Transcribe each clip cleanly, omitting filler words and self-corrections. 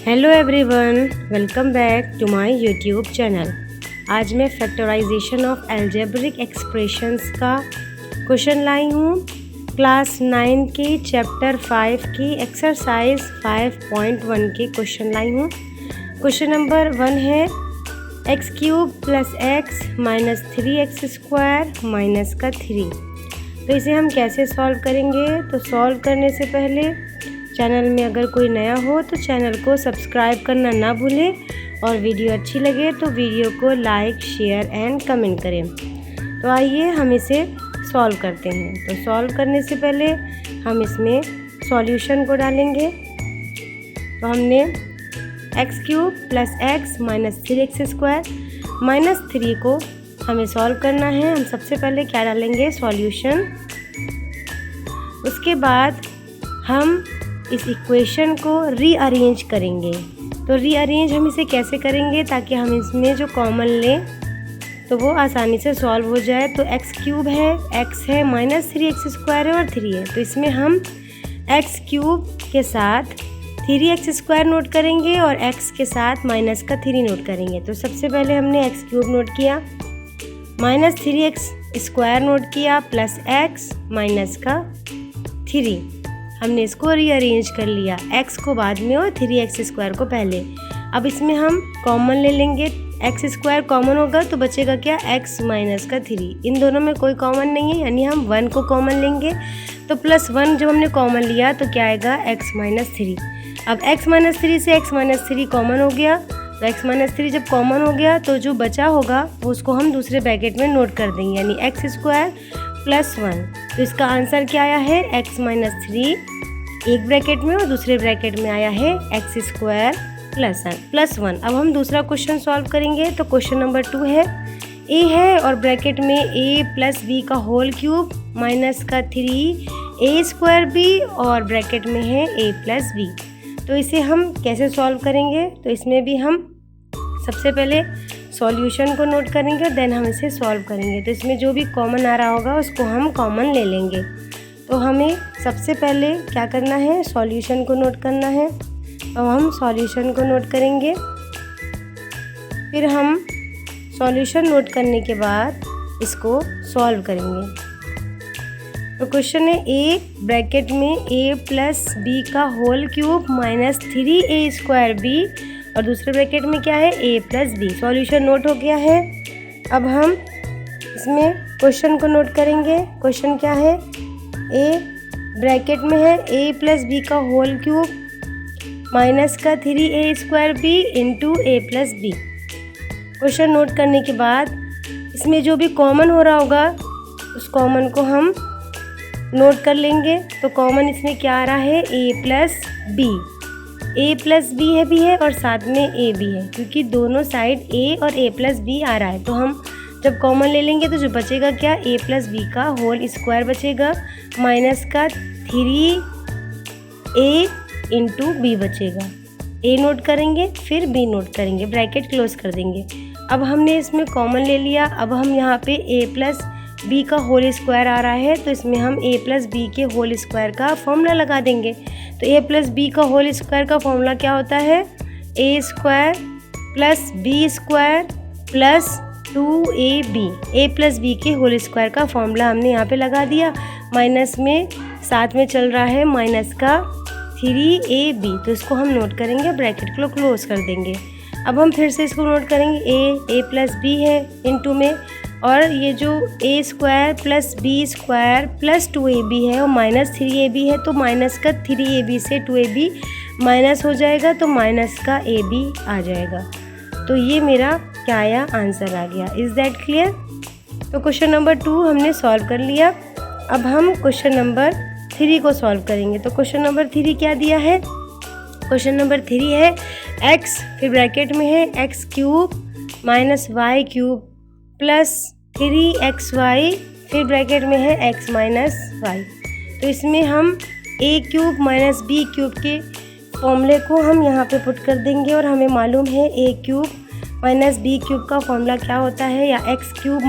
Hello everyone, welcome back to my YouTube channel. आज मैं factorization of algebraic expressions का question लाई हूँ। क्लास 9 के चैप्टर 5 की एक्सरसाइज 5.1 के क्वेश्चन लाई हूँ। क्वेश्चन नंबर 1 है x³ + x - 3x² - 3। तो इसे हम कैसे सॉल्व करेंगे? तो सॉल्व करने से पहले चैनल में अगर कोई नया हो तो चैनल को सब्सक्राइब करना ना भूलें और वीडियो अच्छी लगे तो वीडियो को लाइक, शेयर एंड कमेंट करें। तो आइए हम इसे सॉल्व करते हैं। तो सॉल्व करने से पहले हम इसमें सॉल्यूशन को डालेंगे। तो हमने x³ + x - 3x² - 3 को हमें सॉल्व करना है। हम सबसे पहले क्या डालेंगे? सॉल्यूशन। उसके बाद हम इस इक्वेशन को रीअरेंज करेंगे। तो रीअरेंज हम इसे कैसे करेंगे ताकि हम इसमें जो कॉमन लें तो वो आसानी से सॉल्व हो जाए। तो x³ है, x है, -3x² है और 3 है। तो इसमें हम x³ के साथ 3x² नोट करेंगे और x के साथ -3 नोट करेंगे। तो सबसे पहले हमने x³ नोट किया, -3x² नोट किया, प्लस x - 3। हमने इसको रीअरेंज कर लिया, x को बाद में और 3x² को पहले। अब इसमें हम कॉमन ले लेंगे, x² कॉमन होगा तो बचेगा क्या? x - 3। इन दोनों में कोई कॉमन नहीं है यानी हम 1 को कॉमन लेंगे। तो +1 जब हमने कॉमन लिया तो क्या आएगा? x - 3। अब x - 3 से x - 3 कॉमन हो गया। तो x - 3 जब कॉमन हो गया तो जो बचा होगा वो उसको हम दूसरे ब्रैकेट में नोट कर देंगे यानी x² + 1। तो इसका आंसर क्या आया है? x - 3 एक ब्रैकेट में और दूसरे ब्रैकेट में आया है x² + 1। अब हम दूसरा क्वेश्चन सॉल्व करेंगे। तो क्वेश्चन नंबर 2 है, a है और ब्रैकेट में a + b का होल क्यूब -3a² और ब्रैकेट में है a + b। तो इसे हम कैसे सॉल्व करेंगे? तो इसमें भी हम सबसे पहले सॉल्यूशन को नोट करेंगे, देन हम इसे सॉल्व करेंगे। तो इसमें जो भी कॉमन आ रहा होगा उसको हम कॉमन ले लेंगे। तो हमें सबसे पहले क्या करना है? सॉल्यूशन को नोट करना है। तो हम सॉल्यूशन को नोट करेंगे। फिर हम सॉल्यूशन नोट करने के बाद इसको सॉल्व करेंगे। तो क्वेश्चन है a ब्रैकेट में a + b का होल क्यूब -3a² और दूसरे ब्रैकेट में क्या है? a + b। सॉल्यूशन नोट हो गया है। अब हम इसमें क्वेश्चन को नोट करेंगे। क्वेश्चन क्या है? a ब्रैकेट में है a + b का whole cube -3a² into a + b। Question note करने के बाद इसमें जो भी कॉमन हो रहा होगा उस कॉमन को हम नोट कर लेंगे। तो कॉमन इसमें क्या आ रहा है? a + b। a + b है भी है और साथ में a भी है क्योंकि दोनों साइड a और a + b आ रहा है। तो हम जब कॉमन ले लेंगे तो जो बचेगा क्या? a + b का होल स्क्वायर बचेगा -3a इंटू b बचेगा। a नोट करेंगे फिर b नोट करेंगे, ब्रैकेट क्लोज कर देंगे। अब हमने इसमें कॉमन ले लिया। अब हम यहाँ पे a + b का होल स्क्वायर आ रहा है तो इसमें हम a + b के होल स्क्वायर का फॉर्मूला लगा देंगे। तो a + b का होल स्क्वायर का फॉर्मूला क्या होता है? a² + b² + 2ab। a + b के होल स्क्वायर का फॉर्मूला हमने यहाँ पे लगा दिया। माइनस में साथ में चल रहा है -3ab। तो इसको हम नोट करेंगे, ब्रैकेट को क्लोज कर देंगे। अब हम फिर से इसको नोट करेंगे, a + b है इंटू में और ये जो a² + b² + 2ab है और -3ab है तो -3ab से 2ab माइनस हो जाएगा तो -ab आ जाएगा। तो ये मेरा क्या आया? आंसर आ गया। Is that clear? तो क्वेश्चन नंबर 2 हमने सॉल्व कर लिया। अब हम क्वेश्चन नंबर 3 को सॉल्व करेंगे। तो क्वेश्चन नंबर 3 क्या दिया है? क्वेश्चन नंबर 3 है x, फिर ब्रैकेट में है x³ - y³ + 3xy, फिर ब्रैकेट में है x - y। तो इसमें हम a³ - b³ के फॉर्मूले को हम यहाँ पे पुट कर देंगे और हमें मालूम है a³ - b³ का फॉर्मूला क्या होता है या x³ -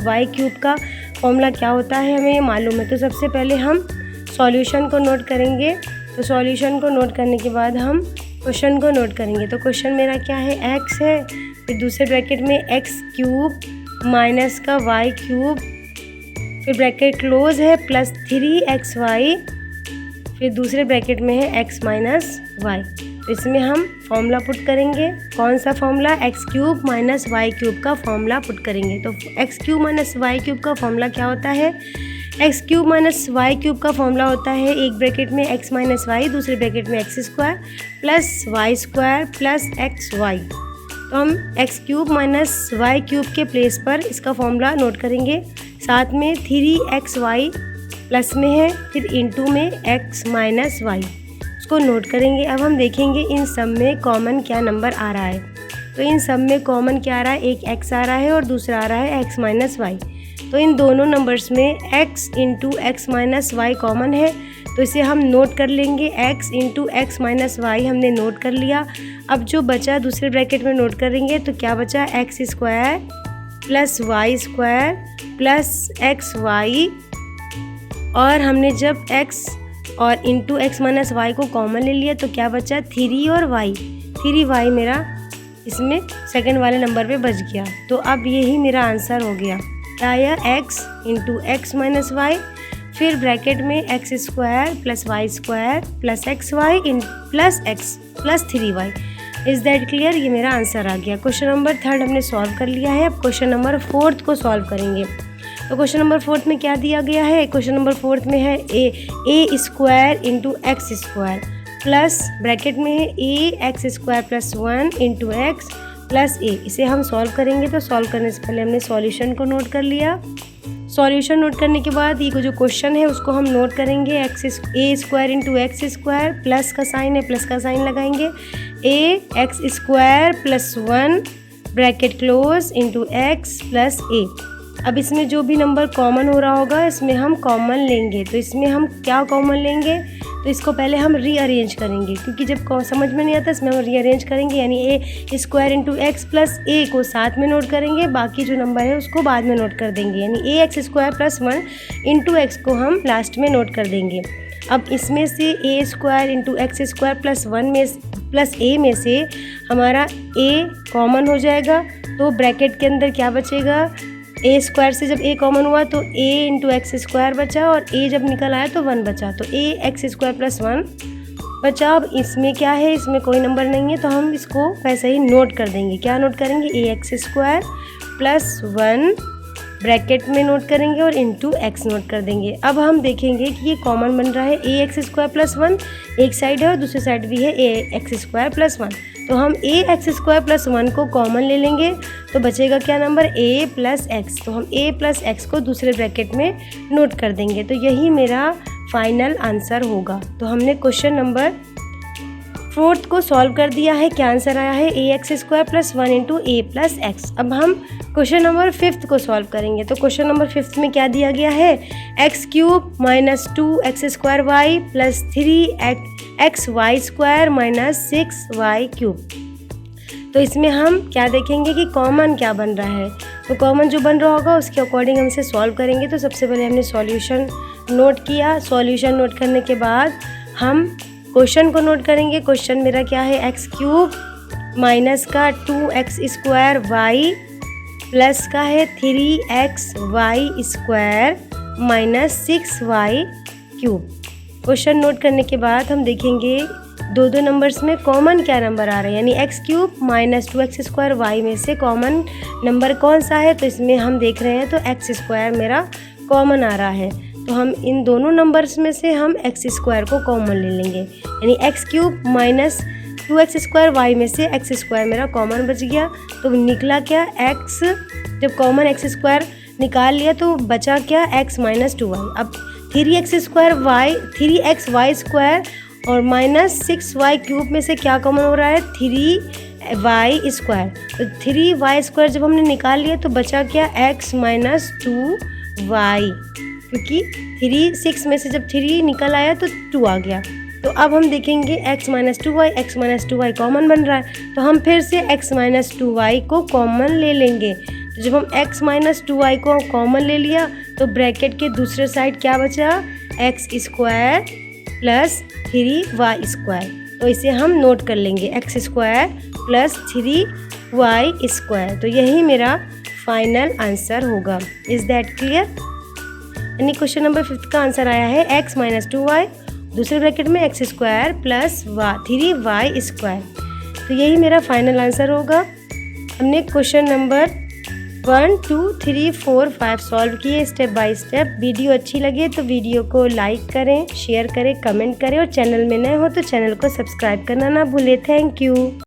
y³ का फॉर्मूला क्या होता है हमें ये मालूम है। तो सबसे पहले हम सॉल्यूशन को नोट करेंगे। तो सॉल्यूशन को नोट करने के बाद हम क्वेश्चन को नोट करेंगे। तो क्वेश्चन मेरा क्या है, x है, फिर दूसरे ब्रैकेट में x क्यूब माइनस का y क्यूब, फिर ब्रैकेट क्लोज है प्लस 3xy, फिर दूसरे ब्रैकेट में है x माइनस वाई। तो इसमें हम फॉर्मूला पुट करेंगे। कौन सा formula, x cube minus y cube का फॉर्मूला पुट करेंगे। तो x cube minus y cube का फॉर्मूला क्या होता है, x cube minus y cube का फॉर्मूला होता है एक ब्रैकेट में एक्स माइनस वाई, दूसरे ब्रैकेट में x square plus y square plus x y. तो हम x cube minus y cube के प्लेस पर इसका फॉर्मूला नोट करेंगे। साथ में 3xy प्लस में है, फिर इंटू में x माइनस वाई, उसको नोट करेंगे। अब हम देखेंगे इन सब में कॉमन क्या नंबर आ रहा है। तो इन सब में कॉमन क्या आ रहा है, एक x आ रहा है और दूसरा आ रहा है x माइनस वाई। तो इन दोनों नंबर्स में x into x minus y common है, तो इसे हम नोट कर लेंगे। x into x minus y हमने नोट कर लिया। अब जो बचा दूसरे ब्रैकेट में नोट करेंगे, तो क्या बचा, x square plus y square plus x y, और हमने जब x और इंटू एक्स माइनस वाई को कॉमन ले लिया तो क्या बचा, 3 और y, 3y मेरा इसमें सेकंड वाले नंबर पे बच गया। तो अब यही मेरा आंसर हो गया, क्या आया, x into x minus y, फिर ब्रैकेट में x square plus y square plus x y in plus x plus 3y। Is that clear, ये मेरा आंसर आ गया। क्वेश्चन नंबर 3 हमने सॉल्व कर लिया है। अब क्वेश्चन नंबर 4 को सॉल्व करेंगे। तो क्वेश्चन नंबर 4 में क्या दिया गया है, क्वेश्चन नंबर 4 में है A square into x square plus bracket में है A x square plus 1 into x plus A. इसे हम सॉल्व करेंगे। तो सॉल्व करने से पहले हमने सॉल्यूशन को नोट कर लिया। सॉल्यूशन नोट करने के बाद ये जो क्वेश्चन है उसको हम नोट करेंगे। A square into x square, plus का साइन है, प्लस का साइन लगाएंगे, A x square plus 1 bracket close into x plus A. अब इसमें जो भी नंबर कॉमन हो रहा होगा इसमें हम कॉमन लेंगे। तो इसमें हम क्या कॉमन लेंगे, तो इसको पहले हम रीअरेंज करेंगे, क्योंकि जब समझ में नहीं आता इसमें हम रीअरेंज करेंगे। यानी ए स्क्वायर इंटू एक्स प्लस ए को साथ में नोट करेंगे, बाकी जो नंबर है उसको बाद में नोट कर देंगे। यानी A x square plus 1 into x को हम लास्ट में नोट कर देंगे। अब इसमें से A square into x square plus 1 में प्लस ए में से हमारा ए कॉमन हो जाएगा। तो ब्रैकेट के अंदर क्या बचेगा, ए स्क्वायर से जब ए कॉमन हुआ तो ए इंटू एक्स स्क्वायर बचा, और ए जब निकल आया तो 1 बचा, तो ए एक्स स्क्वायर प्लस 1 बचा। अब इसमें क्या है, इसमें कोई नंबर नहीं है, तो हम इसको वैसे ही नोट कर देंगे। क्या नोट करेंगे, ए एक्स स्क्वायर प्लस 1 ब्रैकेट में नोट करेंगे और इंटू एक्स नोट कर देंगे। अब हम देखेंगे कि ये कॉमन बन रहा है, ए एक्स स्क्वायर प्लस 1 एक साइड है और दूसरी साइड भी है ए एक्स स्क्वायर प्लस 1। तो हम ए एक्स स्क्वायर प्लस 1 को कॉमन ले लेंगे, तो बचेगा क्या नंबर, ए प्लस एक्स। तो हम ए प्लस एक्स को दूसरे ब्रैकेट में नोट कर देंगे। तो यही मेरा फाइनल आंसर होगा। तो हमने क्वेश्चन नंबर 4 को सॉल्व कर दिया है। क्या आंसर आया है, A x square plus 1 into A plus x. अब हम क्वेश्चन नंबर 5 को सॉल्व करेंगे। तो क्वेश्चन नंबर 5 में क्या दिया गया है, x cube minus 2 x square y plus 3 x y square minus 6 y cube. तो इसमें हम क्या देखेंगे कि कॉमन क्या बन रहा है। तो कॉमन जो बन रहा होगा उसके अकॉर्डिंग हम इसे सॉल्व करेंगे। तो सबसे पहले हमने सॉल्यूशन नोट किया। सॉल्यूशन नोट करने के बाद हम क्वेश्चन को नोट करेंगे। क्वेश्चन मेरा क्या है, एक्स क्यूब माइनस का 2x स्क्वायर वाई प्लस का है 3x y square minus 6y क्यूब। क्वेश्चन नोट करने के बाद हम देखेंगे दो नंबर्स में कॉमन क्या नंबर आ रहा है। यानी x cube minus 2x square y में से कॉमन नंबर कौन सा है, तो इसमें हम देख रहे हैं तो एक्स स्क्वायर मेरा कॉमन आ रहा है। तो हम इन दोनों नंबर्स में से हम एक्स स्क्वायर को कॉमन ले लेंगे। यानी x cube minus 2x square y में से एक्स स्क्वायर मेरा कॉमन बच गया। तो निकला क्या, एक्स, जब कॉमन एक्स स्क्वायर निकाल लिया तो बचा क्या, एक्स माइनस 2y। अब 3x square y 3x y square और माइनस 6y क्यूब में से क्या कॉमन हो रहा है, 3y स्क्वायर। तो 3y स्क्वायर जब हमने निकाल लिया तो बचा क्या, x माइनस 2y, क्योंकि 6 में से जब 3 निकल आया तो 2 आ गया। तो अब हम देखेंगे x माइनस 2y कॉमन बन रहा है, तो हम फिर से x माइनस 2y को कॉमन ले लेंगे। तो जब हम x माइनस 2y को कॉमन ले लिया तो ब्रैकेट के दूसरे साइड क्या बचा, x square plus 3y square. तो इसे हम नोट कर लेंगे, एक्स स्क्वायर प्लस 3y²। तो यही मेरा फाइनल आंसर होगा। Is that clear? यानी क्वेश्चन नंबर 5 का आंसर आया है x माइनस 2y, दूसरे ब्रैकेट में एक्स स्क्वायर प्लस 3y²। तो यही मेरा फाइनल आंसर होगा। हमने क्वेश्चन नंबर 1, 2, 3, 4, 5 सॉल्व किए स्टेप बाय स्टेप। वीडियो अच्छी लगे तो वीडियो को लाइक करें, शेयर करें, कमेंट करें और चैनल में नए हो तो चैनल को सब्सक्राइब करना ना भूलें। Thank you.